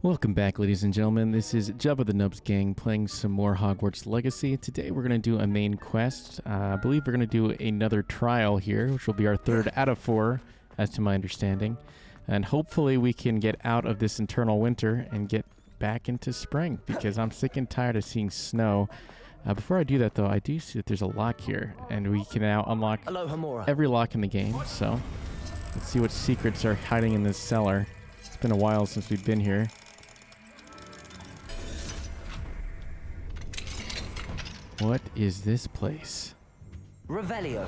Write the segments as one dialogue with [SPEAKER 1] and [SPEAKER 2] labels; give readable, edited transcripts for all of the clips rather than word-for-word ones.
[SPEAKER 1] Welcome back, ladies and gentlemen. This is Jubba the Nubs Gang playing some more Hogwarts Legacy. Today we're going to do a main quest. I believe we're going to do another trial here, which will be our third out of 4, as to my understanding. And hopefully we can get out of this eternal winter and get back into spring, because I'm sick and tired of seeing snow. Before I do that, though, I do see that there's a lock here, and we can now unlock every lock in the game. So let's see what secrets are hiding in this cellar. It's been a while since we've been here. What is this place?
[SPEAKER 2] Revelio.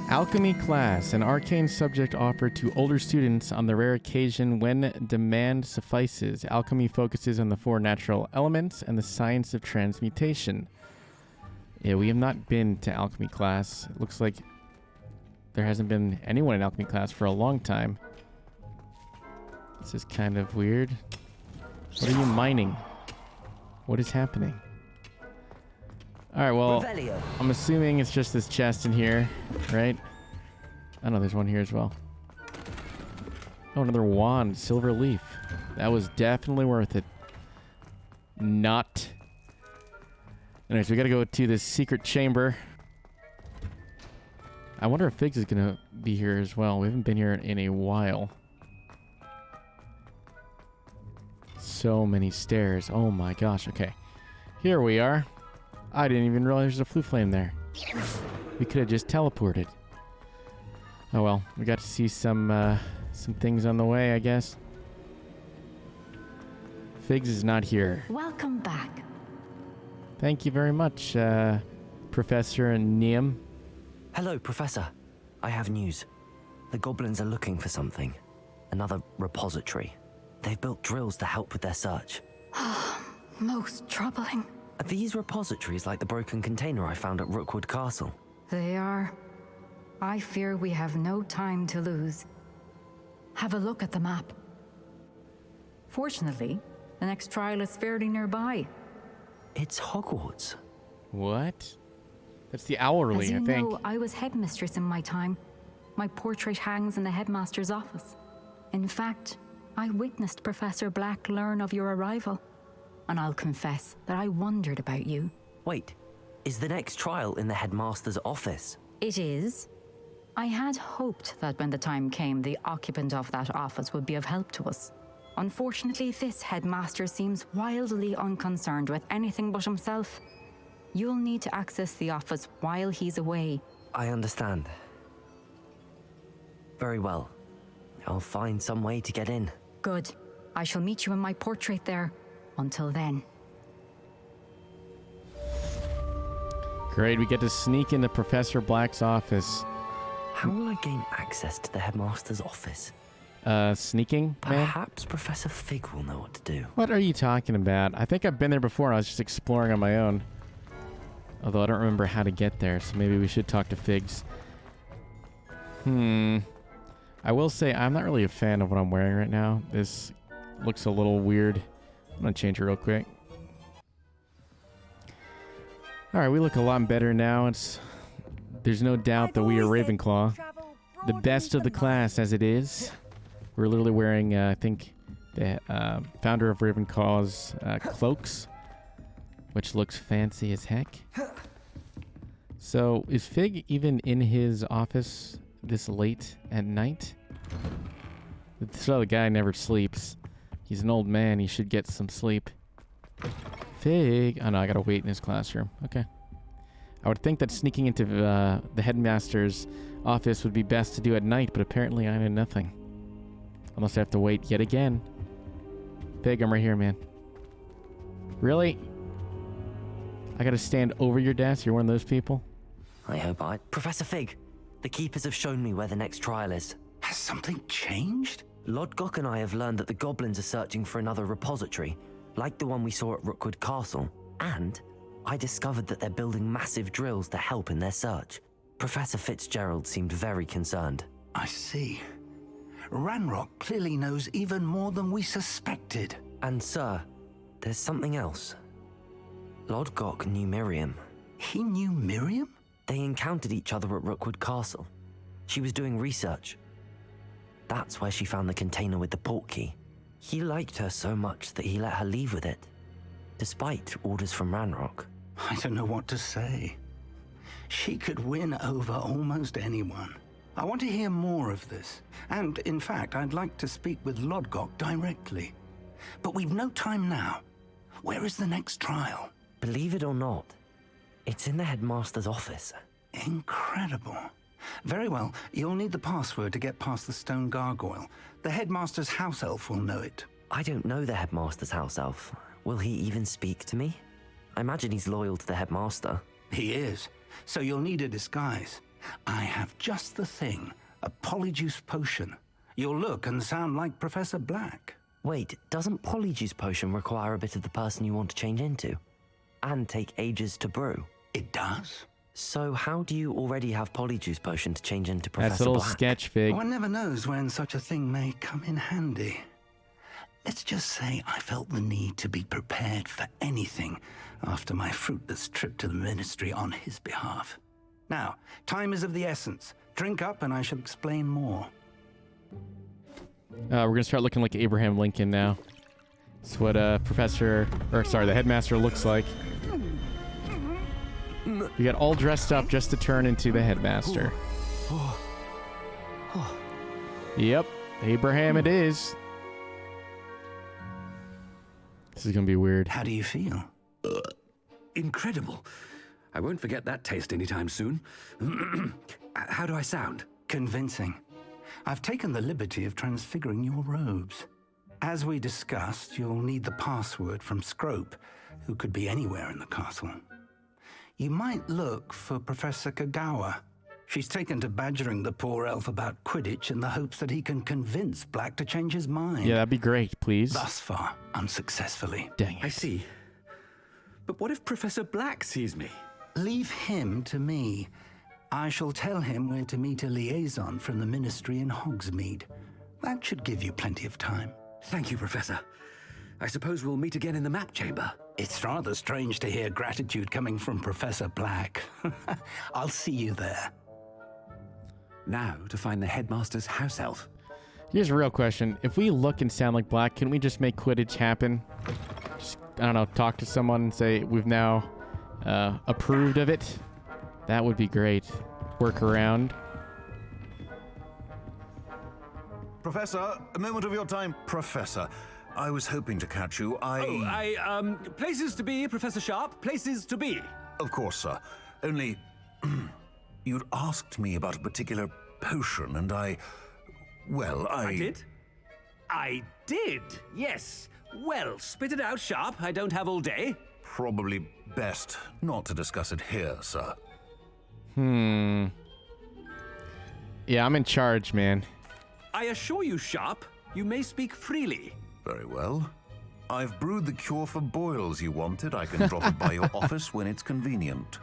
[SPEAKER 1] Alchemy class, an arcane subject offered to older students on the rare occasion when demand suffices. Alchemy focuses on the 4 natural elements and the science of transmutation. Yeah, we have not been to alchemy class. It looks like there hasn't been anyone in alchemy class for a long time. This is kind of weird. What are you mining? What is happening? Alright, well,
[SPEAKER 2] Revelio.
[SPEAKER 1] I'm assuming it's just this chest in here, right? I know there's one here as well. Oh, another wand, silver leaf. That was definitely worth it. Not. Anyways, we gotta go to this secret chamber. I wonder if Figs is gonna be here as well. We haven't been here in a while. So many stairs. Oh my gosh. Okay. Here we are. I didn't even realize there's a flue flame there. We could have just teleported. Oh well. We got to see some things on the way, I guess. Figs is not here.
[SPEAKER 3] Welcome back.
[SPEAKER 1] Thank you very much, Professor Neum.
[SPEAKER 2] Hello, Professor. I have news. The goblins are looking for something. Another repository. They've built drills to help with their search.
[SPEAKER 3] Most troubling.
[SPEAKER 2] Are these repositories like the broken container I found at Rookwood Castle?
[SPEAKER 3] They are. I fear we have no time to lose. Have a look at the map. Fortunately, the next trial is fairly nearby.
[SPEAKER 2] It's Hogwarts.
[SPEAKER 1] What? That's the Owlry,
[SPEAKER 3] As you
[SPEAKER 1] I think.
[SPEAKER 3] know, I was headmistress in my time. My portrait hangs in the headmaster's office. In fact, I witnessed Professor Black learn of your arrival. And I'll confess that I wondered about you.
[SPEAKER 2] Wait, is the next trial in the headmaster's office?
[SPEAKER 3] It is. I had hoped that when the time came, the occupant of that office would be of help to us. Unfortunately, this headmaster seems wildly unconcerned with anything but himself. You'll need to access the office while he's away.
[SPEAKER 2] I understand. Very well. I'll find some way to get in.
[SPEAKER 3] Good. I shall meet you in my portrait there. Until then.
[SPEAKER 1] Great, we get to sneak into Professor Black's office.
[SPEAKER 2] How will I gain access to the headmaster's office?
[SPEAKER 1] Sneaking, man?
[SPEAKER 2] Perhaps Professor Fig will know what to do.
[SPEAKER 1] What are you talking about? I think I've been there before. I was just exploring on my own. Although I don't remember how to get there, so maybe we should talk to Figs. I will say I'm not really a fan of what I'm wearing right now. This looks a little weird. I'm going to change it real quick. Alright, we look a lot better now. There's no doubt that we are Ravenclaw. The best of the class as it is. We're literally wearing, I think, the founder of Ravenclaw's cloaks, which looks fancy as heck. So, is Fig even in his office this late at night? So the guy never sleeps. He's an old man. He should get some sleep. Fig. Oh no, I gotta wait in his classroom. Okay. I would think that sneaking into the headmaster's office would be best to do at night, but apparently I know nothing. Unless I have to wait yet again. Fig, I'm right here, man. Really? I gotta stand over your desk? You're one of those people?
[SPEAKER 2] I hope Professor Fig, the keepers have shown me where the next trial is.
[SPEAKER 4] Has something changed?
[SPEAKER 2] Lodgok and I have learned that the goblins are searching for another repository, like the one we saw at Rookwood Castle, and I discovered that they're building massive drills to help in their search. Professor Fitzgerald seemed very concerned.
[SPEAKER 4] I see. Ranrock clearly knows even more than we suspected.
[SPEAKER 2] And sir, there's something else. Lodgok knew Miriam.
[SPEAKER 4] He knew Miriam?
[SPEAKER 2] They encountered each other at Rookwood Castle. She was doing research. That's where she found the container with the port key. He liked her so much that he let her leave with it, despite orders from Ranrock.
[SPEAKER 4] I don't know what to say. She could win over almost anyone. I want to hear more of this. And, in fact, I'd like to speak with Lodgok directly. But we've no time now. Where is the next trial?
[SPEAKER 2] Believe it or not, it's in the headmaster's office.
[SPEAKER 4] Incredible. Very well, you'll need the password to get past the stone gargoyle. The headmaster's house elf will know it.
[SPEAKER 2] I don't know the headmaster's house elf. Will he even speak to me? I imagine he's loyal to the headmaster.
[SPEAKER 4] He is. So you'll need a disguise. I have just the thing. A polyjuice potion. You'll look and sound like Professor Black.
[SPEAKER 2] Wait, doesn't Polyjuice Potion require a bit of the person you want to change into? And take ages to brew?
[SPEAKER 4] It does?
[SPEAKER 2] So how do you already have Polyjuice Potion to change into
[SPEAKER 1] That's
[SPEAKER 2] Professor
[SPEAKER 1] a little
[SPEAKER 2] Black?
[SPEAKER 1] sketch fig.
[SPEAKER 4] One never knows when such a thing may come in handy. Let's just say I felt the need to be prepared for anything after my fruitless trip to the ministry on his behalf. Now, time is of the essence. Drink up and I shall explain more.
[SPEAKER 1] We're going to start looking like Abraham Lincoln now. That's what the headmaster looks like. We got all dressed up just to turn into the headmaster. Yep, Abraham it is. This is going to be weird.
[SPEAKER 4] How do you feel?
[SPEAKER 5] Incredible. I won't forget that taste anytime soon. How do I sound?
[SPEAKER 4] Convincing. I've taken the liberty of transfiguring your robes. As we discussed, you'll need the password from Scrope, who could be anywhere in the castle. You might look for Professor Kagawa. She's taken to badgering the poor elf about Quidditch in the hopes that he can convince Black to change his mind.
[SPEAKER 1] Yeah, that'd be great, please.
[SPEAKER 4] Thus far, unsuccessfully.
[SPEAKER 1] Dang
[SPEAKER 5] I
[SPEAKER 1] it.
[SPEAKER 5] see. But what if Professor Black sees me?
[SPEAKER 4] Leave him to me. I shall tell him where to meet a liaison from the ministry in Hogsmeade. That should give you plenty of time.
[SPEAKER 5] Thank you, Professor. I suppose we'll meet again in the map chamber.
[SPEAKER 4] It's rather strange to hear gratitude coming from Professor Black. I'll see you there.
[SPEAKER 5] Now to find the headmaster's house elf.
[SPEAKER 1] Here's a real question. If we look and sound like Black, can we just make Quidditch happen? Just, I don't know, talk to someone and say we've now approved of it. That would be great. Work around.
[SPEAKER 6] Professor, a moment of your time. Professor, I was hoping to catch you.
[SPEAKER 5] Places to be, Professor Sharp. Places to be.
[SPEAKER 6] Of course, sir. Only, you'd asked me about a particular potion, and I
[SPEAKER 5] did? I did, yes. Well, spit it out, Sharp. I don't have all day.
[SPEAKER 6] Probably best not to discuss it here, sir.
[SPEAKER 1] Yeah, I'm in charge, man.
[SPEAKER 5] I assure you, Sharp, you may speak freely.
[SPEAKER 6] Very well. I've brewed the cure for boils you wanted. I can drop it by your office when it's convenient.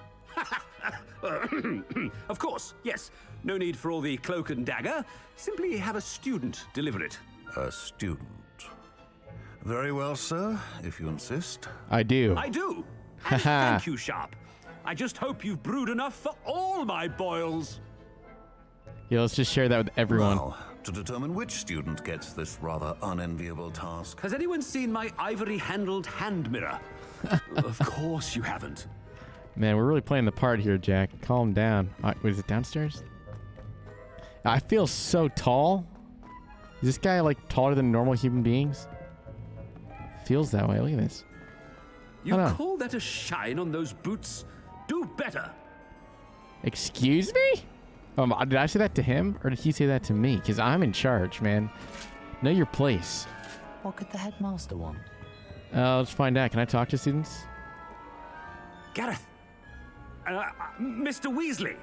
[SPEAKER 5] Of course, yes. No need for all the cloak and dagger. Simply have a student deliver it.
[SPEAKER 6] A student. Very well, sir, if you insist.
[SPEAKER 1] I do.
[SPEAKER 5] I do. And thank you, Sharp. I just hope you've brewed enough for all my boils.
[SPEAKER 1] Yeah, let's just share that with everyone.
[SPEAKER 6] Well, to determine which student gets this rather unenviable task.
[SPEAKER 5] Has anyone seen my ivory-handled hand mirror? Of course you haven't.
[SPEAKER 1] Man, we're really playing the part here, Jack. Calm down. Wait, is it downstairs? I feel so tall. Is this guy, like, taller than normal human beings? Feels that way. Look at this.
[SPEAKER 5] You
[SPEAKER 1] Oh, no.
[SPEAKER 5] call that a shine on those boots? Do better.
[SPEAKER 1] Excuse me? Did I say that to him, or did he say that to me? Because I'm in charge, man. Know your place.
[SPEAKER 2] What could the headmaster want?
[SPEAKER 1] Let's find out. Can I talk to students?
[SPEAKER 5] Gareth. Mr. Weasley,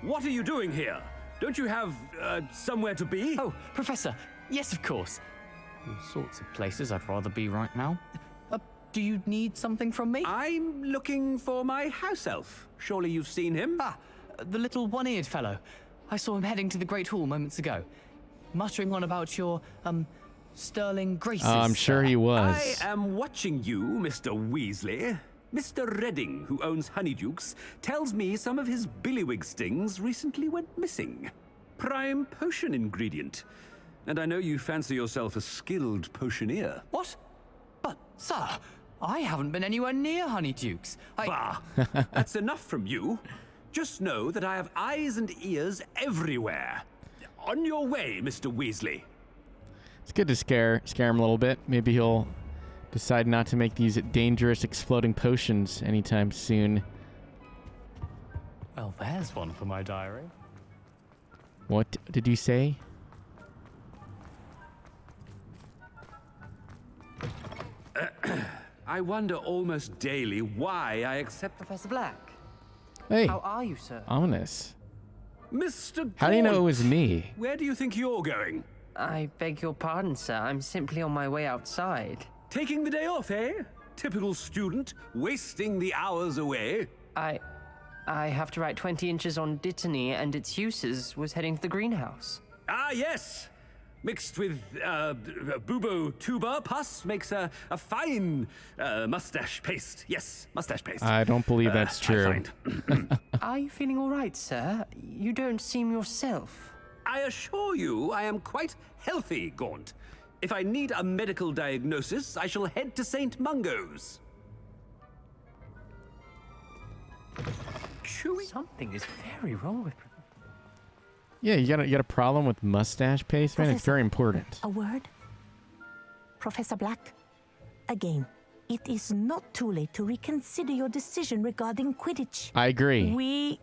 [SPEAKER 5] what are you doing here? Don't you have, somewhere to be?
[SPEAKER 7] Oh, Professor. Yes, of course. All sorts of places I'd rather be right now. Do you need something from me?
[SPEAKER 5] I'm looking for my house elf. Surely you've seen him?
[SPEAKER 7] Ah, the little one-eared fellow. I saw him heading to the Great Hall moments ago, muttering on about your, sterling graces.
[SPEAKER 1] I'm sure he was.
[SPEAKER 5] I am watching you, Mr. Weasley. Mr. Redding, who owns Honeydukes, tells me some of his billywig stings recently went missing. Prime potion ingredient. And I know you fancy yourself a skilled potioneer.
[SPEAKER 7] What? But, sir, I haven't been anywhere near Honeydukes.
[SPEAKER 5] Bah! That's enough from you. Just know that I have eyes and ears everywhere. On your way, Mr. Weasley.
[SPEAKER 1] It's good to scare him a little bit. Maybe he'll decide not to make these dangerous exploding potions anytime soon.
[SPEAKER 7] Well, there's one for my diary.
[SPEAKER 1] What did you say?
[SPEAKER 5] I wonder almost daily why I accept
[SPEAKER 8] Professor Black,
[SPEAKER 1] Hey,
[SPEAKER 8] how are you, sir?
[SPEAKER 1] ominous.
[SPEAKER 5] Mr.
[SPEAKER 1] How do you know it
[SPEAKER 5] Gaunt,
[SPEAKER 1] was me?
[SPEAKER 5] Where do you think you're going?
[SPEAKER 8] I beg your pardon, sir. I'm simply on my way outside.
[SPEAKER 5] Taking the day off, eh? Typical student, wasting the hours away.
[SPEAKER 8] I have to write 20 inches on Dittany and its uses. Was heading to the greenhouse.
[SPEAKER 5] Ah, yes. Mixed with bubo tuber pus makes a fine mustache paste. Yes, mustache paste.
[SPEAKER 1] I don't believe that's true.
[SPEAKER 5] I find.
[SPEAKER 8] Are you feeling all right, sir? You don't seem yourself.
[SPEAKER 5] I assure you I am quite healthy, Gaunt. If I need a medical diagnosis, I shall head to St. Mungo's. Chewy.
[SPEAKER 8] Something is very wrong with...
[SPEAKER 1] Yeah, you got a problem with mustache paste, man? It's
[SPEAKER 9] Professor,
[SPEAKER 1] very important.
[SPEAKER 9] A word? Professor Black, again, it is not too late to reconsider your decision regarding Quidditch.
[SPEAKER 1] I agree.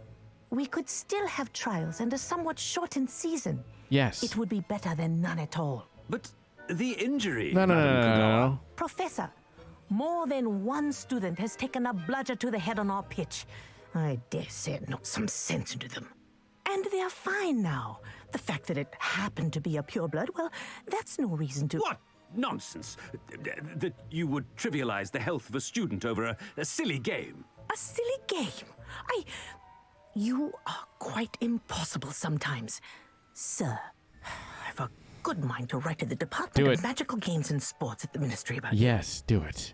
[SPEAKER 9] We could still have trials and a somewhat shortened season.
[SPEAKER 1] Yes.
[SPEAKER 9] It would be better than none at all.
[SPEAKER 5] But the injury.
[SPEAKER 1] No.
[SPEAKER 5] Madam Kagawa.
[SPEAKER 9] Professor, more than one student has taken a bludger to the head on our pitch. I dare say it knocked some sense into them. And they're fine now. The fact that it happened to be a pureblood, well, that's no reason to...
[SPEAKER 5] What nonsense! That you would trivialize the health of a student over a silly game.
[SPEAKER 9] A silly game? You are quite impossible sometimes. Sir, I've a good mind to write to the Department
[SPEAKER 1] Do
[SPEAKER 9] of
[SPEAKER 1] it.
[SPEAKER 9] Magical Games and Sports at the Ministry about
[SPEAKER 1] Yes, do it.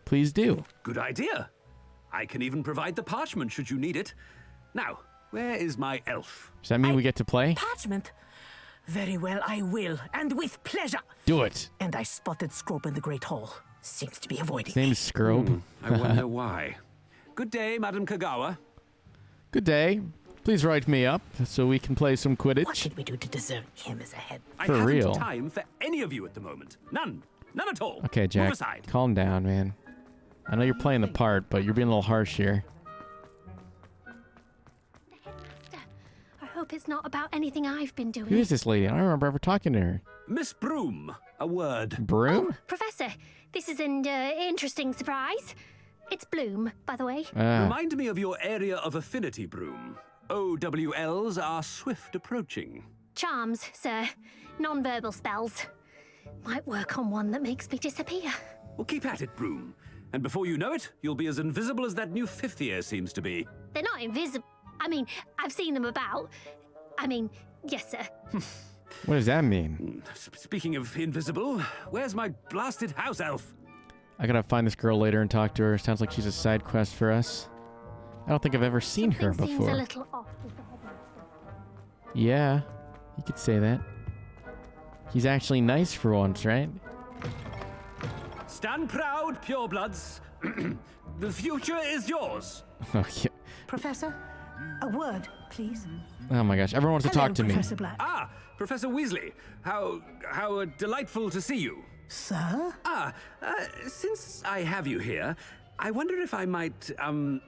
[SPEAKER 1] Please do.
[SPEAKER 5] Good idea. I can even provide the parchment should you need it. Now, where is my elf?
[SPEAKER 1] Does that mean we get to play?
[SPEAKER 9] Parchment? Very well, I will, and with pleasure.
[SPEAKER 1] Do it.
[SPEAKER 9] And I spotted Scrope in the Great Hall. Seems to be avoiding
[SPEAKER 1] His name's Scrobe.
[SPEAKER 5] I wonder why. Good day, Madam Kagawa.
[SPEAKER 1] Good day. Please write me up so we can play some
[SPEAKER 9] What
[SPEAKER 1] Quidditch.
[SPEAKER 9] did we do to deserve him as a head?
[SPEAKER 5] I
[SPEAKER 1] For
[SPEAKER 5] haven't
[SPEAKER 1] real.
[SPEAKER 5] time for any of you at the moment. None. None at all.
[SPEAKER 1] Okay, Jack.
[SPEAKER 5] Move aside.
[SPEAKER 1] Calm down, man. I know you're playing the part, but you're being a little harsh here.
[SPEAKER 10] Headmaster, I hope it's not about anything I've been doing.
[SPEAKER 1] Who is this lady? I don't remember ever talking to her.
[SPEAKER 5] Miss Broom, a word.
[SPEAKER 1] Broom?
[SPEAKER 10] Professor, this is an interesting surprise. It's Bloom, by the way.
[SPEAKER 5] Remind me of your area of affinity, Broom. OWLs are swift approaching.
[SPEAKER 10] Charms, sir. Non-verbal spells. Might work on one that makes me disappear.
[SPEAKER 5] Well, keep at it, Broom. And before you know it, you'll be as invisible as that new fifth year seems to be.
[SPEAKER 10] They're not invisible. I mean, I've seen them about. Yes, sir.
[SPEAKER 1] What does that mean?
[SPEAKER 5] Speaking of invisible, where's my blasted house elf?
[SPEAKER 1] I gotta find this girl later and talk to her. Sounds like she's a side quest for us. I don't think I've ever seen her
[SPEAKER 10] Something seems a
[SPEAKER 1] before.
[SPEAKER 10] little off with the headmaster.
[SPEAKER 1] Yeah, you could say that. He's actually nice for once, right?
[SPEAKER 5] Stand proud, purebloods. The future is yours.
[SPEAKER 1] Oh, yeah.
[SPEAKER 9] Professor, a word, please.
[SPEAKER 1] Oh my gosh, everyone wants to talk to me.
[SPEAKER 9] Professor Black.
[SPEAKER 5] Ah, Professor Weasley. How delightful to see you.
[SPEAKER 9] Sir?
[SPEAKER 5] Since I have you here, I wonder if I might,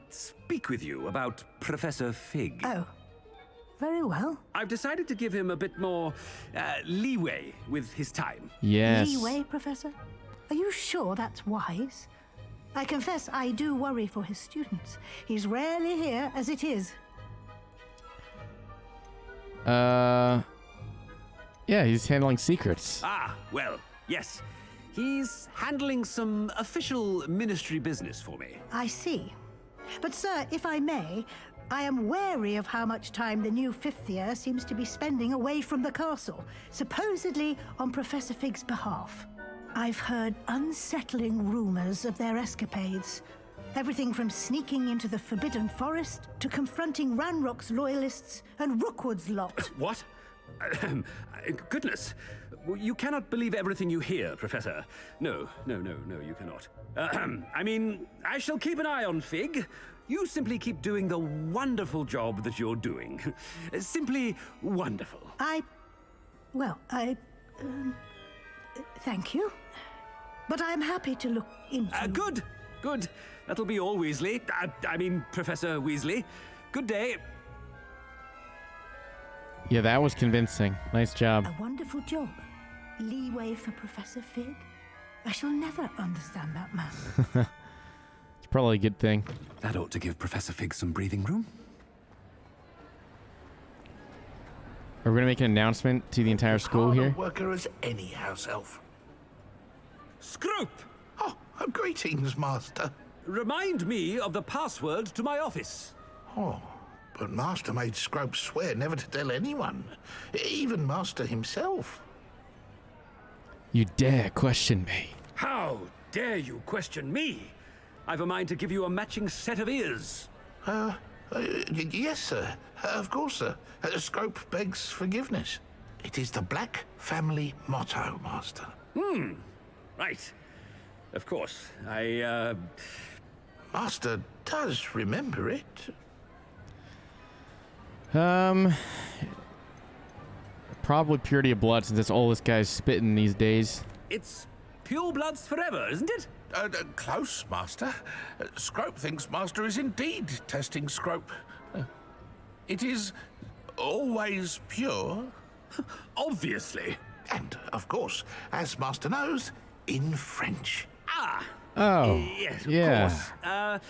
[SPEAKER 5] speak with you about Professor Fig.
[SPEAKER 9] Oh, very well.
[SPEAKER 5] I've decided to give him a bit more, leeway with his time.
[SPEAKER 1] Yes.
[SPEAKER 11] Leeway, Professor? Are you sure that's wise? I confess I do worry for his students. He's rarely here as it is.
[SPEAKER 1] Yeah, he's handling secrets.
[SPEAKER 5] Ah, well, yes. He's handling some official ministry business for me.
[SPEAKER 11] I see. But, sir, if I may, I am wary of how much time the new fifth year seems to be spending away from the castle, supposedly on Professor Fig's behalf. I've heard unsettling rumors of their escapades. Everything from sneaking into the Forbidden Forest to confronting Ranrock's loyalists and Rookwood's lot.
[SPEAKER 5] What? Goodness. You cannot believe everything you hear, Professor. No, you cannot. I mean, I shall keep an eye on Fig. You simply keep doing the wonderful job that you're doing. Simply wonderful.
[SPEAKER 11] Thank you. But I'm happy to look into...
[SPEAKER 5] Good. That'll be all, Weasley. I mean, Professor Weasley. Good day.
[SPEAKER 1] Yeah, that was convincing. Nice job.
[SPEAKER 11] A wonderful job. Leeway for Professor Fig? I shall never understand that man.
[SPEAKER 1] It's probably a good thing.
[SPEAKER 5] That ought to give Professor Fig some breathing room.
[SPEAKER 1] Are we going to make an announcement to the entire school
[SPEAKER 12] Hard a
[SPEAKER 1] here?
[SPEAKER 12] worker as any house elf.
[SPEAKER 5] Scrope!
[SPEAKER 12] Oh, greetings, Master.
[SPEAKER 5] Remind me of the password to my office.
[SPEAKER 12] Oh, but Master made Scrope swear never to tell anyone, even Master himself.
[SPEAKER 1] You dare question me?
[SPEAKER 5] How dare you question me? I've a mind to give you a matching set of ears.
[SPEAKER 12] Yes, sir. Of course, sir. Scrope begs forgiveness. It is the Black family motto, Master.
[SPEAKER 5] Right. Of course.
[SPEAKER 12] Master does remember it.
[SPEAKER 1] Probably purity of blood, since that's all this guy's spitting these days.
[SPEAKER 5] It's pure bloods forever, isn't it?
[SPEAKER 12] Close, Master. Scrope thinks Master is indeed testing Scrope. It is always pure.
[SPEAKER 5] Obviously.
[SPEAKER 12] And, of course, as Master knows, in French.
[SPEAKER 1] Oh,
[SPEAKER 5] yes,
[SPEAKER 1] yeah.
[SPEAKER 5] Of course.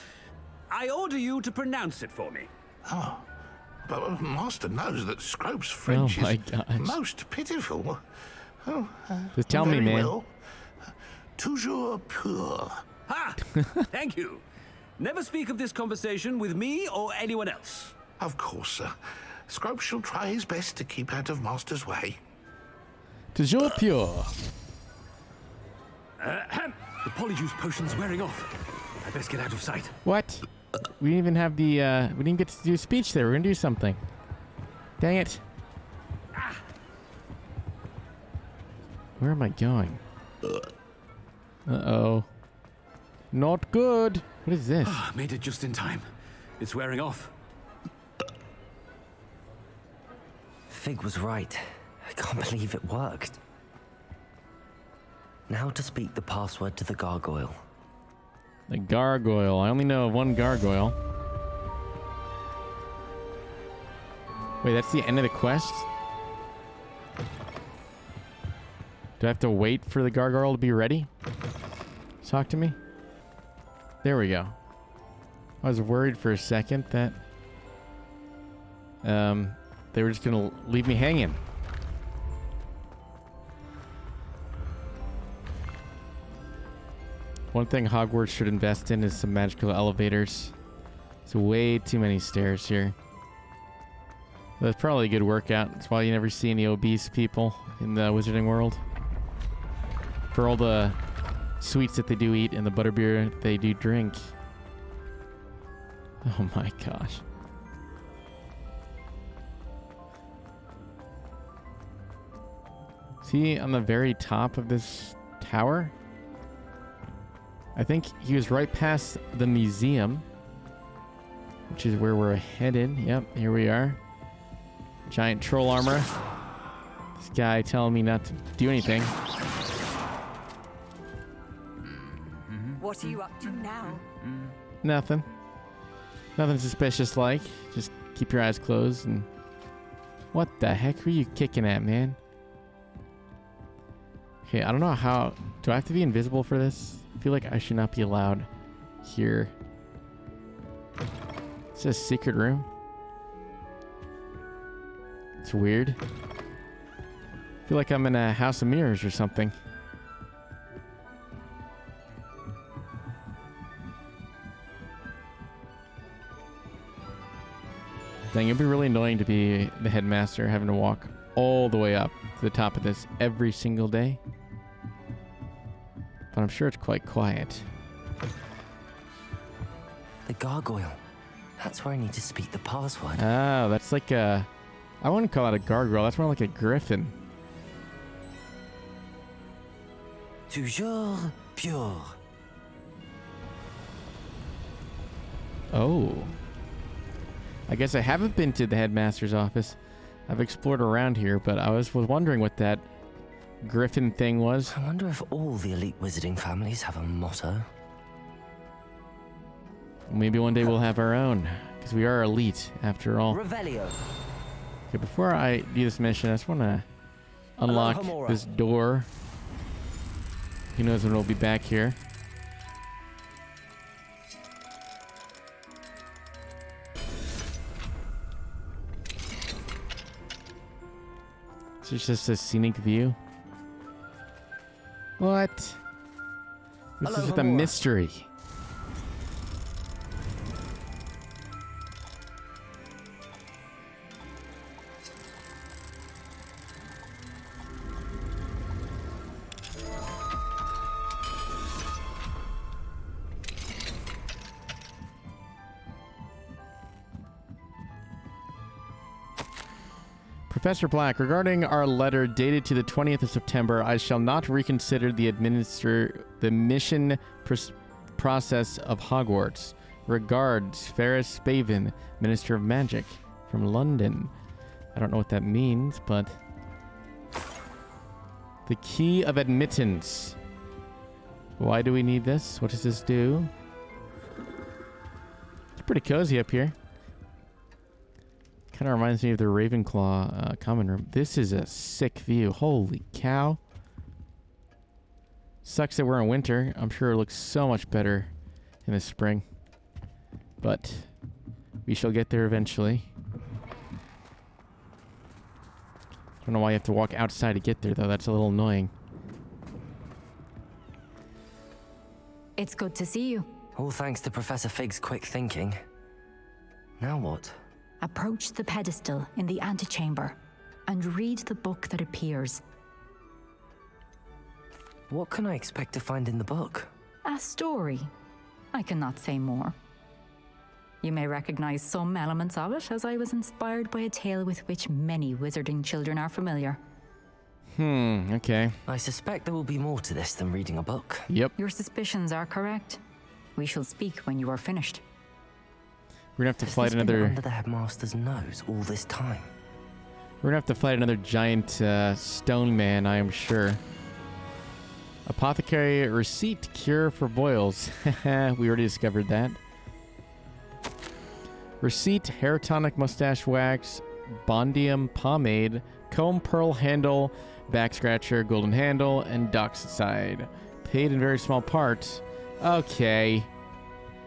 [SPEAKER 5] I order you to pronounce it for me.
[SPEAKER 12] Oh, but Master knows that Scrope's French
[SPEAKER 1] my
[SPEAKER 12] is
[SPEAKER 1] gosh.
[SPEAKER 12] most pitiful. Oh,
[SPEAKER 1] Just tell me,
[SPEAKER 12] very
[SPEAKER 1] man.
[SPEAKER 12] well. Toujours pur.
[SPEAKER 5] Ha! Thank you. Never speak of this conversation with me or anyone else.
[SPEAKER 12] Of course, sir. Scrope shall try his best to keep out of Master's way.
[SPEAKER 1] Toujours pure.
[SPEAKER 5] The Polyjuice potion's wearing off. I best get out of sight.
[SPEAKER 1] What? We didn't even have the, we didn't get to do a speech there. We're gonna do something. Dang it. Where am I going? Uh-oh. Not good. What is this?
[SPEAKER 5] Made it just in time. It's wearing off.
[SPEAKER 2] Fig was right. I can't believe it worked. Now to speak the password to the gargoyle.
[SPEAKER 1] The gargoyle. I only know of one gargoyle. Wait, that's the end of the quest? Do I have to wait for the gargoyle to be ready? Talk to me? There we go. I was worried for a second that they were just gonna leave me hanging. One thing Hogwarts should invest in is some magical elevators. It's way too many stairs here. That's probably a good workout. That's why you never see any obese people in the Wizarding World. For all the sweets that they do eat and the butterbeer they do drink. Oh my gosh. See on the very top of this tower? I think he was right past the museum, which is where we're headed. Yep, here we are. Giant troll armor. This guy telling me not to do anything.
[SPEAKER 13] What are you up to now?
[SPEAKER 1] Nothing. Nothing suspicious like. Just keep your eyes closed and... What the heck are you kicking at, man? Okay, I don't know how... Do I have to be invisible for this? I feel like I should not be allowed here. It's a secret room. It's weird. I feel like I'm in a House of Mirrors or something. Dang, it'd be really annoying to be the headmaster having to walk all the way up to the top of this every single day. But I'm sure it's quite quiet.
[SPEAKER 2] The gargoyle. That's where I need to speak the password.
[SPEAKER 1] Oh, that's like a I wouldn't call it a gargoyle. That's more like a griffin.
[SPEAKER 2] Toujours pure.
[SPEAKER 1] Oh. I guess I haven't been to the headmaster's office. I've explored around here, but I was wondering what that griffin thing was.
[SPEAKER 2] I wonder if all the elite wizarding families have a motto.
[SPEAKER 1] Maybe one day we'll have our own, because we are elite, after all.
[SPEAKER 2] Revelio.
[SPEAKER 1] Okay, before I do this mission, I just want to unlock this door. Who knows when we'll be back here. This is just a scenic view. What? This is the mystery. Professor Black, regarding our letter dated to the 20th of September, I shall not reconsider the mission process of Hogwarts. Regards, Ferris Spavin, Minister of Magic, from London. I don't know what that means, but... The key of admittance. Why do we need this? What does this do? It's pretty cozy up here. Kind of reminds me of the Ravenclaw common room. This is a sick view. Holy cow. Sucks that we're in winter. I'm sure it looks so much better in the spring. But we shall get there eventually. I don't know why you have to walk outside to get there, though. That's a little annoying.
[SPEAKER 3] It's good to see you.
[SPEAKER 2] All thanks to Professor Fig's quick thinking. Now what?
[SPEAKER 3] Approach the pedestal in the antechamber and read the book that appears.
[SPEAKER 2] What can I expect to find in the book?
[SPEAKER 3] A story. I cannot say more. You may recognize some elements of it, as I was inspired by a tale with which many wizarding children are familiar.
[SPEAKER 1] Okay.
[SPEAKER 2] I suspect there will be more to this than reading a book.
[SPEAKER 1] Yep.
[SPEAKER 3] Your suspicions are correct. We shall speak when you are finished.
[SPEAKER 1] We're gonna have to
[SPEAKER 2] Has
[SPEAKER 1] fight
[SPEAKER 2] this been
[SPEAKER 1] another...
[SPEAKER 2] under the headmaster's nose all this time?
[SPEAKER 1] We're gonna have to fight another giant stone man, I am sure. Apothecary receipt, cure for boils. We already discovered that. Receipt, hair tonic, mustache wax, bondium pomade, comb pearl handle, back scratcher, golden handle, and doxicide. Paid in very small parts. Okay.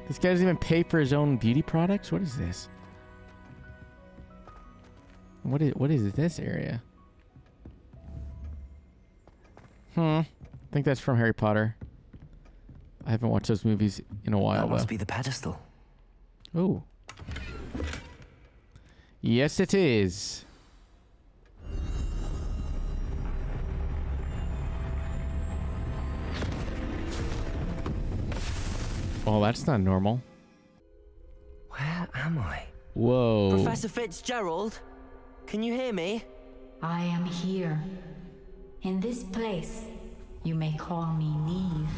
[SPEAKER 1] This guy doesn't even pay for his own beauty products? What is this? What is this area? I think that's from Harry Potter. I haven't watched those movies in a while,
[SPEAKER 2] That must be the pedestal.
[SPEAKER 1] Oh. Yes, it is. Oh, that's not normal.
[SPEAKER 2] Where am I?
[SPEAKER 1] Whoa.
[SPEAKER 2] Professor Fitzgerald? Can you hear me?
[SPEAKER 3] I am here. In this place, you may call me Neve.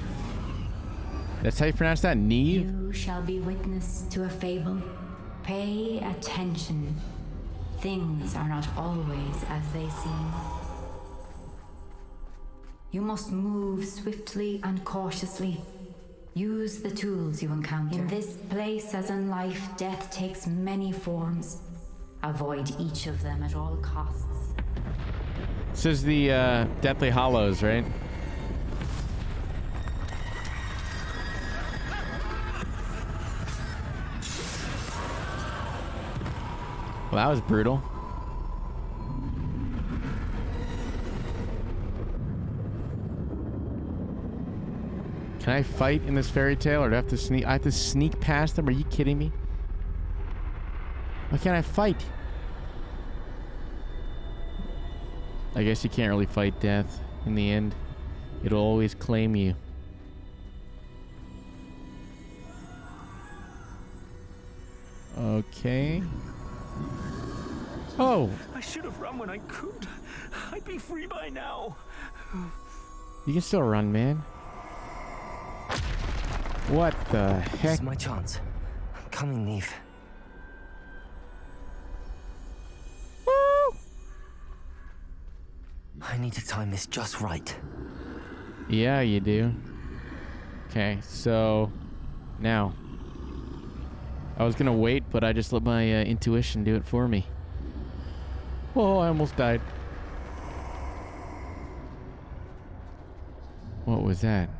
[SPEAKER 1] That's how you pronounce that? Neve?
[SPEAKER 3] You shall be witness to a fable. Pay attention. Things are not always as they seem. You must move swiftly and cautiously. Use the tools you encounter. In this place, as in life, death takes many forms. Avoid each of them at all costs.
[SPEAKER 1] This is the Deathly Hallows, right? Well, that was brutal. Can I fight in this fairy tale, or do I have to sneak? I have to sneak past them? Are you kidding me? Why can't I fight? I guess you can't really fight death in the end. It'll always claim you. Okay. Oh,
[SPEAKER 5] I should have run when I could. I'd be free by now.
[SPEAKER 1] you can still run, man. What the
[SPEAKER 2] This
[SPEAKER 1] heck?
[SPEAKER 2] is my chance. I'm coming, Neve. I need to time this just right.
[SPEAKER 1] Yeah, you do. Okay, so now I was gonna wait, but I just let my intuition do it for me. Oh, I almost died. What was that?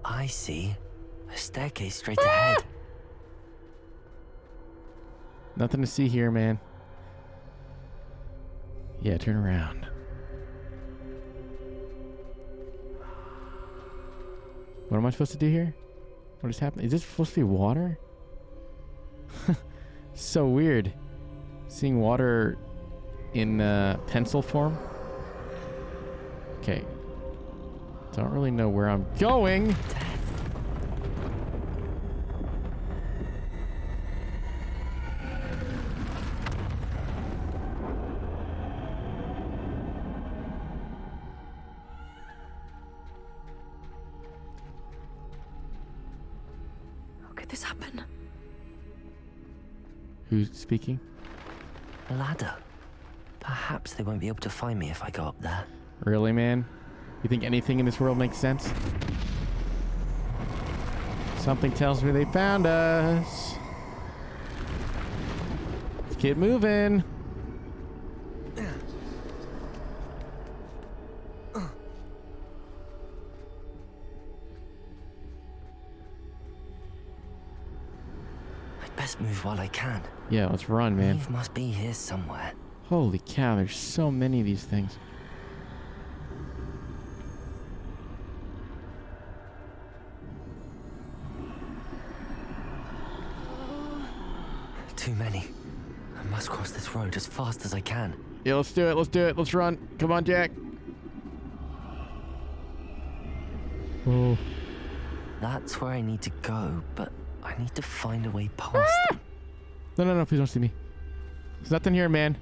[SPEAKER 2] I see a staircase straight ahead.
[SPEAKER 1] Nothing to see here, man. Yeah, turn around. What am I supposed to do here? What is happening? Is this supposed to be water? So weird. Seeing water in pencil form. Okay. Don't really know where I'm going.
[SPEAKER 13] How could this happen?
[SPEAKER 1] Who's speaking?
[SPEAKER 2] A ladder. Perhaps they won't be able to find me if I go up there.
[SPEAKER 1] Really, man? You think anything in this world makes sense? Something tells me they found us. Let's get moving.
[SPEAKER 2] I'd best move while I can.
[SPEAKER 1] Yeah, let's run, man.
[SPEAKER 2] Neve must be here somewhere.
[SPEAKER 1] Holy cow, there's so many of these things.
[SPEAKER 2] Too many. I must cross this road as fast as I can.
[SPEAKER 1] Yeah, let's do it. Let's do it. Let's run. Come on, Jack. Oh.
[SPEAKER 2] That's where I need to go, but I need to find a way past them.
[SPEAKER 1] No, no, no, please don't see me. There's nothing here, man.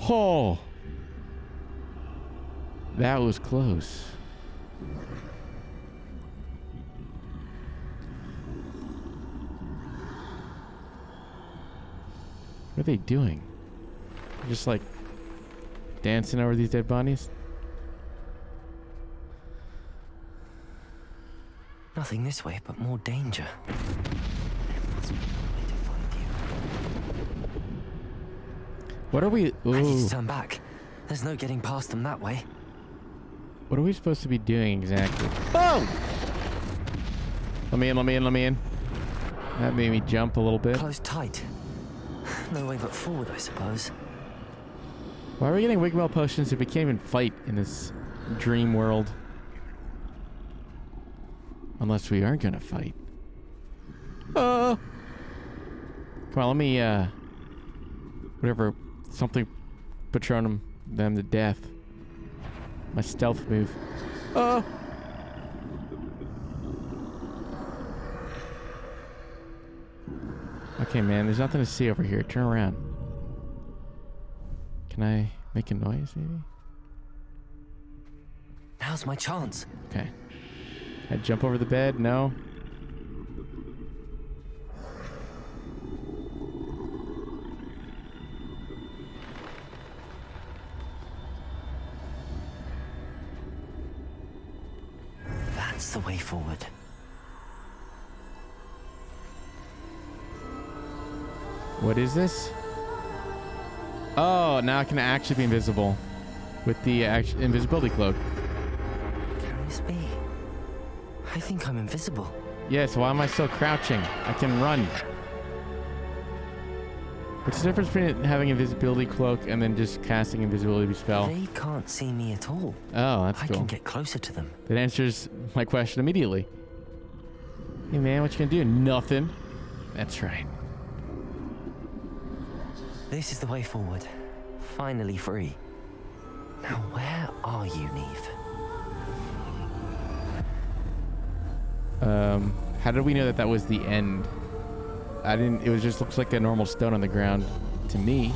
[SPEAKER 1] Oh. That was close. What are they doing? They're just like dancing over these dead bodies?
[SPEAKER 2] Nothing this way, but more danger. There must be a way to find you.
[SPEAKER 1] What are we...
[SPEAKER 2] I need
[SPEAKER 1] Ooh.
[SPEAKER 2] to turn back. There's no getting past them that way.
[SPEAKER 1] What are we supposed to be doing exactly? Oh! Let me in, let me in, let me in. That made me jump a little bit.
[SPEAKER 2] Close tight. No way but forward, I suppose.
[SPEAKER 1] Why are we getting Wigwell potions if we can't even fight in this dream world? Unless we are gonna fight. Come on, let me, whatever, something Patronum them to death. My stealth move. Okay, man, there's nothing to see over here. Turn around. Can I make a noise, maybe?
[SPEAKER 2] Now's my chance.
[SPEAKER 1] Okay. I jump over the bed? No.
[SPEAKER 2] That's the way forward.
[SPEAKER 1] What is this? Oh, now I can actually be invisible with the invisibility cloak.
[SPEAKER 2] Can this be? I think I'm invisible.
[SPEAKER 1] Yes, why am I still crouching? I can run. What's the difference between having invisibility cloak and then just casting invisibility spell?
[SPEAKER 2] They can't see me at all.
[SPEAKER 1] Oh, that's
[SPEAKER 2] I
[SPEAKER 1] cool.
[SPEAKER 2] can get closer to them.
[SPEAKER 1] That answers my question immediately. Hey man, what you gonna do? Nothing. That's right.
[SPEAKER 2] This is the way forward. Finally free. Now where are you, Neve?
[SPEAKER 1] How did we know that that was the end? I didn't. It was just looks like a normal stone on the ground to me.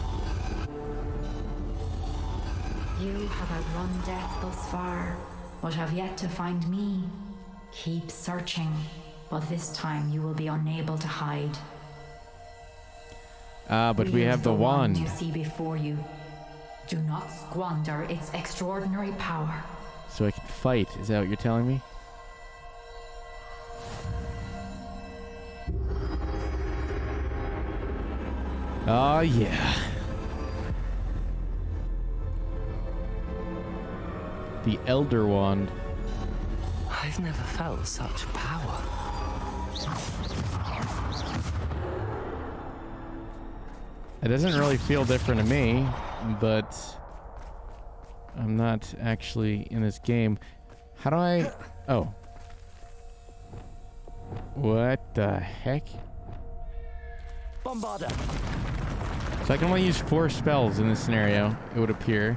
[SPEAKER 3] You have outrun death thus far, but have yet to find me. Keep searching, but this time you will be unable to hide.
[SPEAKER 1] But we have the wand.
[SPEAKER 3] You see before you. Do not squander its extraordinary power.
[SPEAKER 1] So I can fight. Is that what you're telling me? Oh, yeah. The Elder Wand.
[SPEAKER 8] I've never felt such power.
[SPEAKER 1] It doesn't really feel different to me, but I'm not actually in this game. How do I... Oh. What the heck?
[SPEAKER 7] Bombarda.
[SPEAKER 1] So I can only use 4 spells in this scenario, it would appear.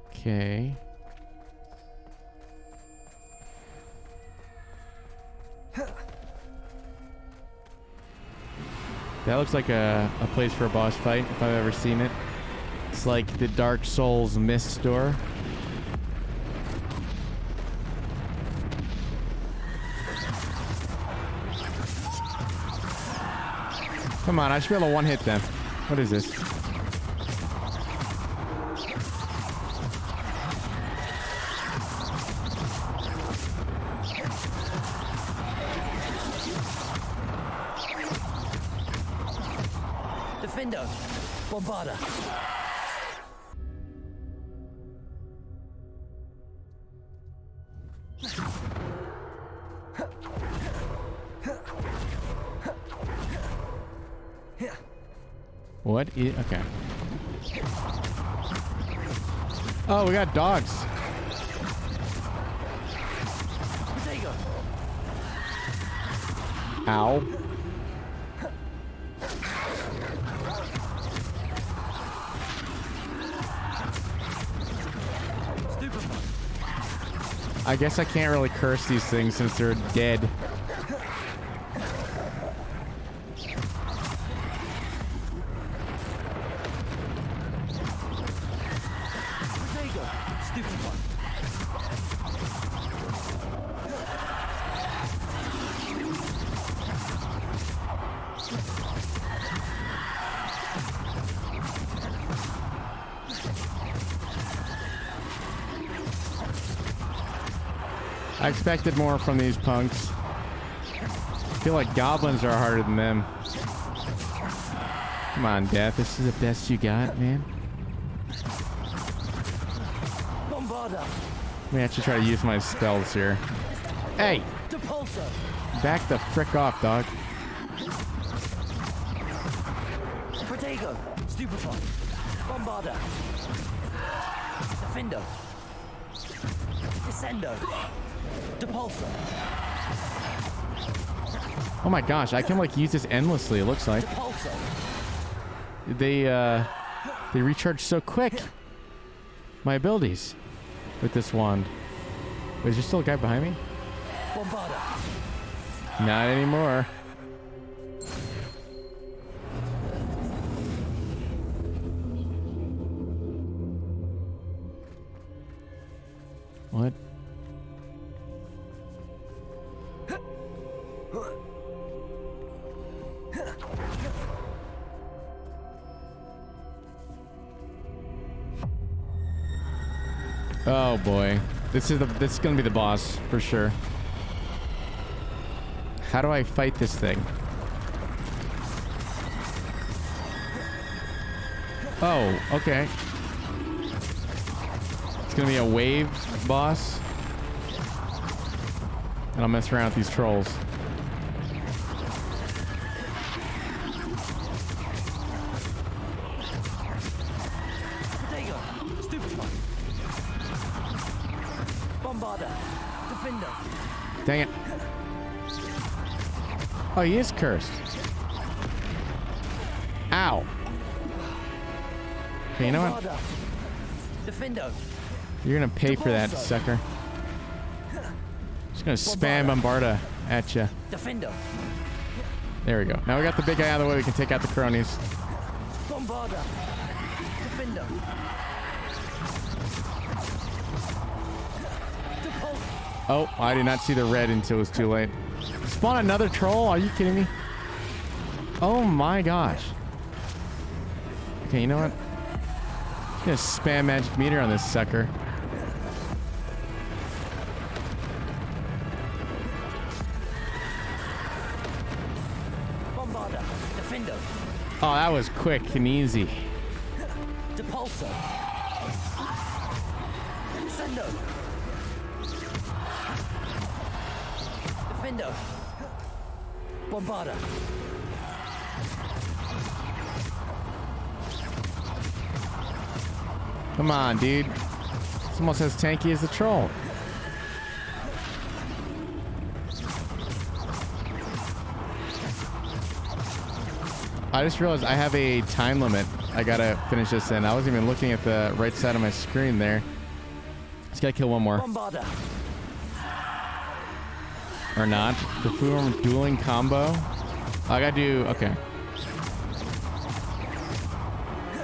[SPEAKER 1] Okay. That looks like a place for a boss fight, if I've ever seen it. It's like the Dark Souls Mist door. Come on, I should be able to one-hit them. What is this?
[SPEAKER 7] Defendo. Bombarda.
[SPEAKER 1] What is... Okay. Oh, we got dogs. Ow. I guess I can't really curse these things since they're dead. I expected more from these punks. I feel like goblins are harder than them. Come on, Death. This is the best you got, man. Let me actually try to use my spells here. Hey! Back the frick off, dog.
[SPEAKER 7] Protego. Stupefy. Bombarda. Defendo. Descendo. Depulso.
[SPEAKER 1] Oh my gosh, I can like use this endlessly, it looks like.
[SPEAKER 7] Depulso.
[SPEAKER 1] They recharge so quick. My abilities with this wand. Wait, is there still a guy behind me?
[SPEAKER 7] Bombarda.
[SPEAKER 1] Not anymore. What? Oh boy. This is gonna be the boss for sure. How do I fight this thing? Oh, okay. It's gonna be a wave boss. And I'll mess around with these trolls. Dang it. Oh, he is cursed. Ow. Okay, you know what?
[SPEAKER 7] Defendo.
[SPEAKER 1] You're gonna pay for that, sucker. Just gonna spam Bombarda. at ya.
[SPEAKER 2] Defender.
[SPEAKER 1] There we go. Now we got the big guy out of the way. We can take out the cronies.
[SPEAKER 2] Bombarder. Defender.
[SPEAKER 1] Oh, I did not see the red until it was too late. Spawn another troll? Are you kidding me? Oh my gosh. Okay, you know what? I'm gonna spam magic meter on this sucker.
[SPEAKER 2] Bombarder. Defender.
[SPEAKER 1] Oh, that was quick and easy.
[SPEAKER 2] Depulsor. Sendo. Defender. Bombarder.
[SPEAKER 1] Come on, dude. It's almost as tanky as the troll. I just realized I have a time limit. I gotta finish this in. I wasn't even looking at the right side of my screen there. Just gotta kill one more.
[SPEAKER 2] Bombarder.
[SPEAKER 1] Or not. The form dueling combo. I gotta do. Okay.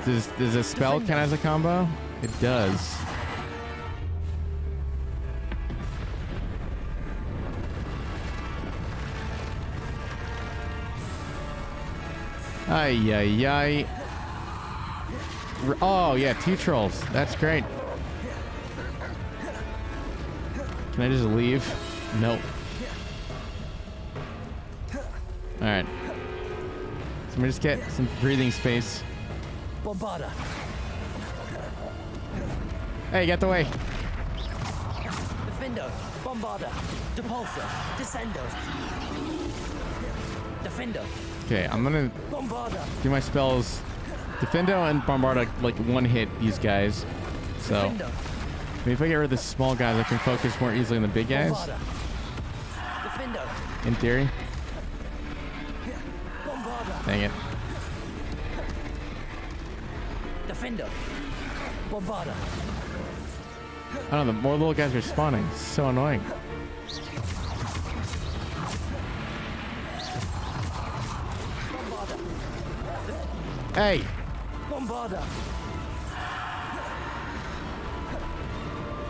[SPEAKER 1] Does a spell count as a combo? It does. Ay, ay, ay. Oh, yeah, 2 trolls. That's great. Can I just leave? Nope. Alright. So I'm gonna just get some breathing space.
[SPEAKER 2] Bombarder.
[SPEAKER 1] Hey, get the way.
[SPEAKER 2] Defender. Bombarder. Depulsor. Descendo. Defender.
[SPEAKER 1] Okay, I'm gonna
[SPEAKER 2] Bombarder.
[SPEAKER 1] do my spells. Defendo and Bombarda like one hit these guys. So
[SPEAKER 2] Defender.
[SPEAKER 1] maybe if I get rid of the small guys, I can focus more easily on the big guys.
[SPEAKER 2] Bombarder. Defender.
[SPEAKER 1] In theory.
[SPEAKER 2] Bombarder.
[SPEAKER 1] Dang it.
[SPEAKER 2] Defender. Bombarder.
[SPEAKER 1] I don't know, the more little guys are spawning. It's so annoying. Hey!
[SPEAKER 2] Bombarder.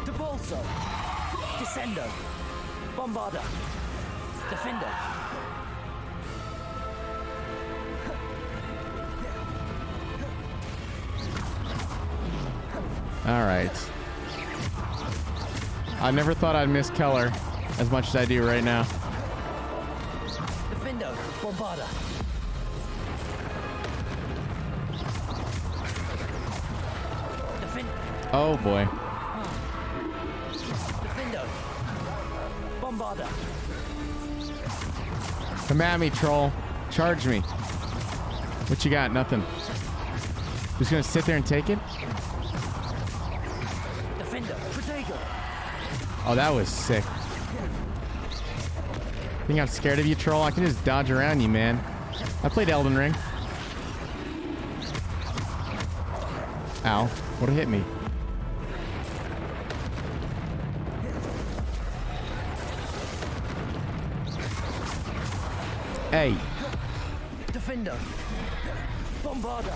[SPEAKER 2] Depulsor. Descendo. Bombarder. Defender.
[SPEAKER 1] Alright. I never thought I'd miss Keller as much as I do right now.
[SPEAKER 2] Defender. Bombarder.
[SPEAKER 1] Oh boy.
[SPEAKER 2] Defender. Bombarder.
[SPEAKER 1] Come at me, troll. Charge me. What you got? Nothing. Just gonna sit there and take it?
[SPEAKER 2] Defender. Protego.
[SPEAKER 1] Oh, that was sick. Think I'm scared of you, troll? I can just dodge around you, man. I played Elden Ring. Ow. What hit me? Hey.
[SPEAKER 2] Defender. Bombarder.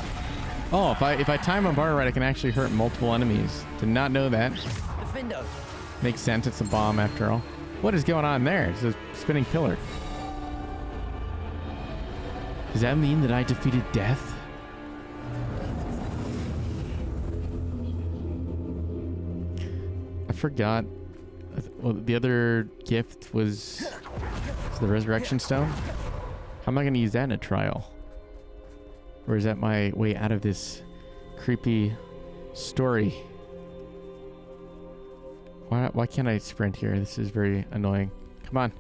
[SPEAKER 1] Oh, if I time Bombarder right, I can actually hurt multiple enemies. Did not know that.
[SPEAKER 2] Defender.
[SPEAKER 1] Makes sense. It's a bomb after all. What is going on there? It's a spinning pillar. Does that mean that I defeated death? I forgot. Well, the other gift was the resurrection stone. How am I going to use that in a trial? Or is that my way out of this creepy story? Why can't I sprint here? This is very annoying. Come on.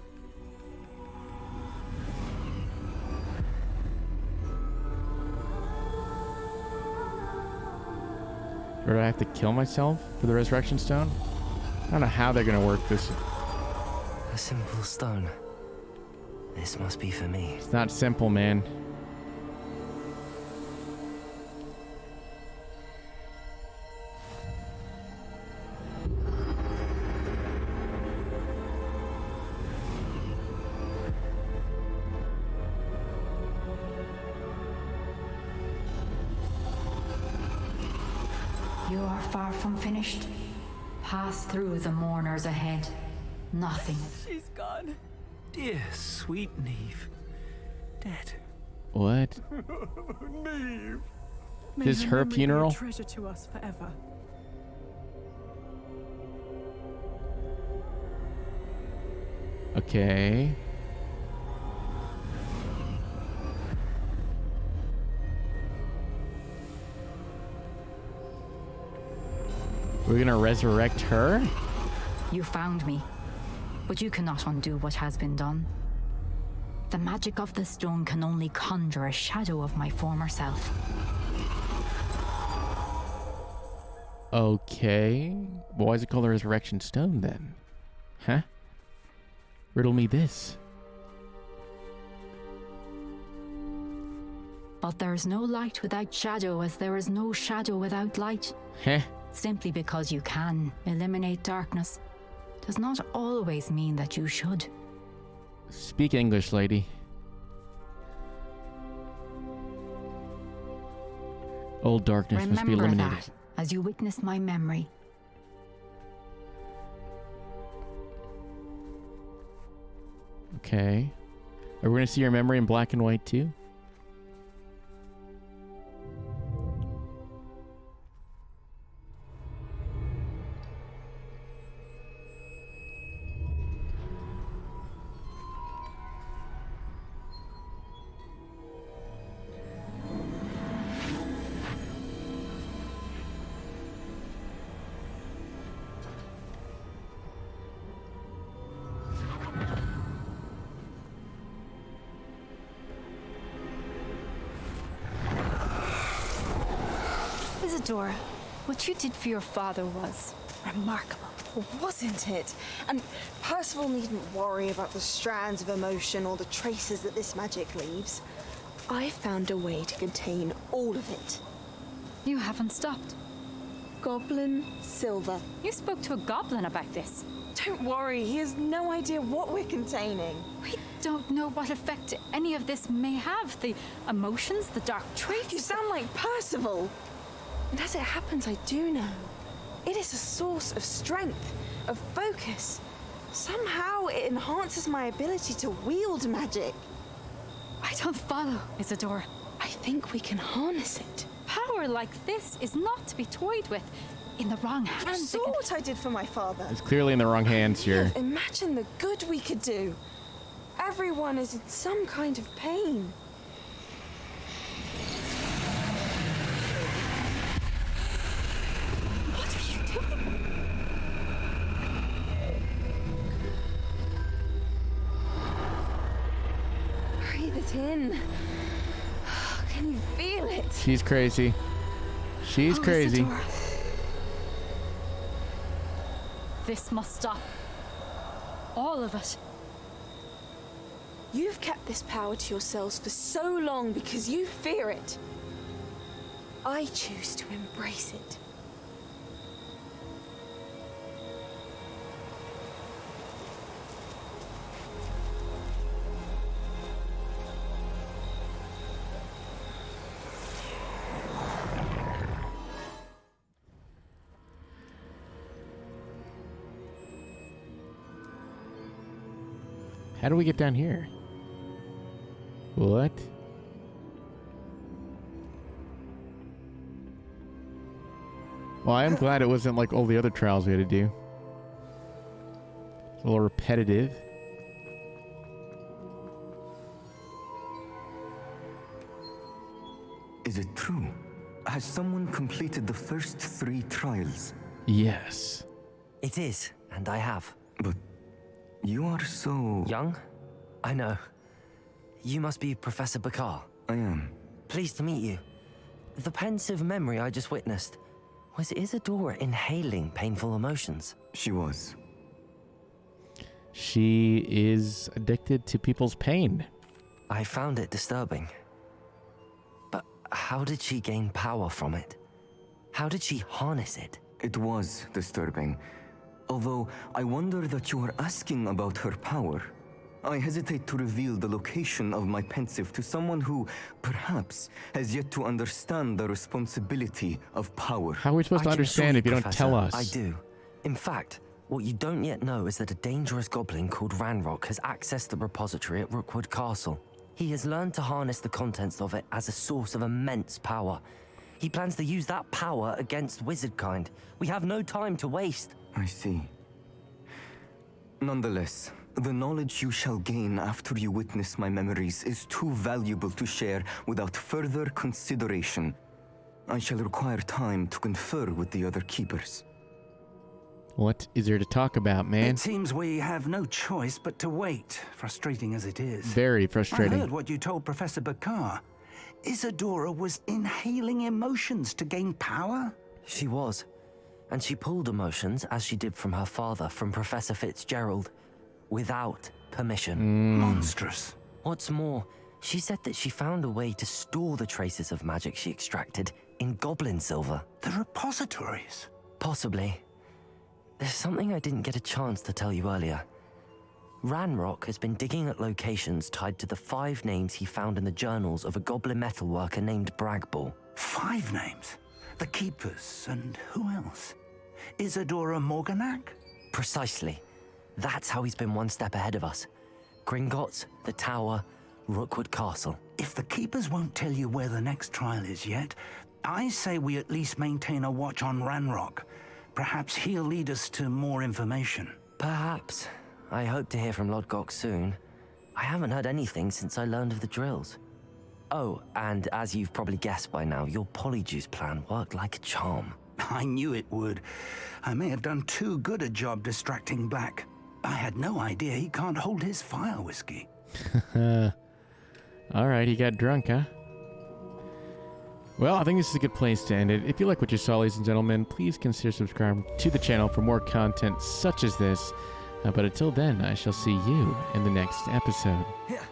[SPEAKER 1] Or do I have to kill myself for the resurrection stone? I don't know how they're going to work this.
[SPEAKER 2] A simple stone. This must be for me.
[SPEAKER 1] It's not simple, man.
[SPEAKER 3] You are far from finished. Pass through the mourners ahead. Nothing.
[SPEAKER 13] She's gone.
[SPEAKER 14] Dear sweet Neve. Dead.
[SPEAKER 1] What?
[SPEAKER 14] Neve.
[SPEAKER 13] May
[SPEAKER 1] Is her
[SPEAKER 13] memory be
[SPEAKER 1] funeral?
[SPEAKER 13] a treasure to us forever.
[SPEAKER 1] Okay. We're gonna resurrect her?
[SPEAKER 3] You found me, but you cannot undo what has been done. The magic of the stone can only conjure a shadow of my former self.
[SPEAKER 1] Okay. Well, why is it called the Resurrection Stone then? Huh? Riddle me this.
[SPEAKER 3] But there is no light without shadow, as there is no shadow without light.
[SPEAKER 1] Huh?
[SPEAKER 3] Simply because you can eliminate darkness does not always mean that you should.
[SPEAKER 1] Speak English, lady. All darkness must be
[SPEAKER 3] Remember
[SPEAKER 1] eliminated.
[SPEAKER 3] that as you witness my memory.
[SPEAKER 1] Okay. Are we gonna see your memory in black and white too?
[SPEAKER 15] Isadora, what you did for your father was remarkable, wasn't it? And Percival needn't worry about the strands of emotion or the traces that this magic leaves. I found a way to contain all of it.
[SPEAKER 3] You haven't stopped.
[SPEAKER 15] Goblin Silver.
[SPEAKER 3] You spoke to a goblin about this.
[SPEAKER 15] Don't worry, he has no idea what we're containing.
[SPEAKER 3] We don't know what effect any of this may have. The emotions, the dark traits.
[SPEAKER 15] You sound like Percival. And as it happens, I do know. It is a source of strength, of focus. Somehow it enhances my ability to wield magic.
[SPEAKER 3] I don't follow, Isadora.
[SPEAKER 15] I think we can harness it.
[SPEAKER 3] Power like this is not to be toyed with. In the wrong
[SPEAKER 15] You
[SPEAKER 3] hands.
[SPEAKER 15] saw what I did for my father.
[SPEAKER 1] It's clearly in the wrong hands here.
[SPEAKER 15] Imagine the good we could do. Everyone is in some kind of pain. What are you doing? Breathe it in. Can you feel it?
[SPEAKER 1] She's crazy. She's crazy.
[SPEAKER 3] Isadora. This must stop. All of it.
[SPEAKER 15] You've kept this power to yourselves for so long because you fear it. I choose to embrace it.
[SPEAKER 1] How do we get down here? What? Well, I am glad it wasn't like all the other trials we had to do. It's a little repetitive.
[SPEAKER 16] Is it true? Has someone completed the first 3 trials?
[SPEAKER 1] Yes.
[SPEAKER 2] It is, and I have.
[SPEAKER 16] But you are so...
[SPEAKER 2] Young? I know. You must be Professor Bakar.
[SPEAKER 16] I am.
[SPEAKER 2] Pleased to meet you. The pensive memory I just witnessed, was Isadora inhaling painful emotions?
[SPEAKER 16] She was.
[SPEAKER 1] She is addicted to people's pain.
[SPEAKER 2] I found it disturbing. But how did she gain power from it? How did she harness it?
[SPEAKER 16] It was disturbing. Although I wonder that you are asking about her power. I hesitate to reveal the location of my pensive to someone who, perhaps, has yet to understand the responsibility of power.
[SPEAKER 1] How are we supposed to
[SPEAKER 2] I can
[SPEAKER 1] understand
[SPEAKER 2] assure
[SPEAKER 1] if you don't
[SPEAKER 2] Professor,
[SPEAKER 1] tell us?
[SPEAKER 2] I do. In fact, what you don't yet know is that a dangerous goblin called Ranrock has accessed the repository at Rookwood Castle. He has learned to harness the contents of it as a source of immense power. He plans to use that power against wizardkind. We have no time to waste.
[SPEAKER 16] I see. Nonetheless, the knowledge you shall gain after you witness my memories is too valuable to share without further consideration. I shall require time to confer with the other keepers.
[SPEAKER 1] What is there to talk about, man?
[SPEAKER 4] It seems we have no choice but to wait, frustrating as it is.
[SPEAKER 1] Very frustrating.
[SPEAKER 4] I heard what you told Professor Bakar. Isadora was inhaling emotions to gain power?
[SPEAKER 2] She was. And she pulled emotions, as she did from her father, from Professor Fitzgerald, without permission.
[SPEAKER 4] Monstrous.
[SPEAKER 2] What's more, she said that she found a way to store the traces of magic she extracted in goblin silver.
[SPEAKER 4] The repositories?
[SPEAKER 2] Possibly. There's something I didn't get a chance to tell you earlier. Ranrock has been digging at locations tied to the 5 names he found in the journals of a goblin metalworker named Bragball.
[SPEAKER 4] 5 names? The Keepers, and who else? Isadora Morganac?
[SPEAKER 2] Precisely. That's how he's been one step ahead of us. Gringotts, the Tower, Rookwood Castle.
[SPEAKER 4] If the Keepers won't tell you where the next trial is yet, I say we at least maintain a watch on Ranrock. Perhaps he'll lead us to more information.
[SPEAKER 2] Perhaps. I hope to hear from Lodgok soon. I haven't heard anything since I learned of the drills. Oh, and as you've probably guessed by now, your polyjuice plan worked like a charm.
[SPEAKER 4] I knew it would. I may have done too good a job distracting Black. I had no idea he can't hold his fire whiskey.
[SPEAKER 1] All right, he got drunk, huh? Well, I think this is a good place to end it. If you like what you saw, ladies and gentlemen, please consider subscribing to the channel for more content such as this. But until then, I shall see you in the next episode.
[SPEAKER 2] Yeah.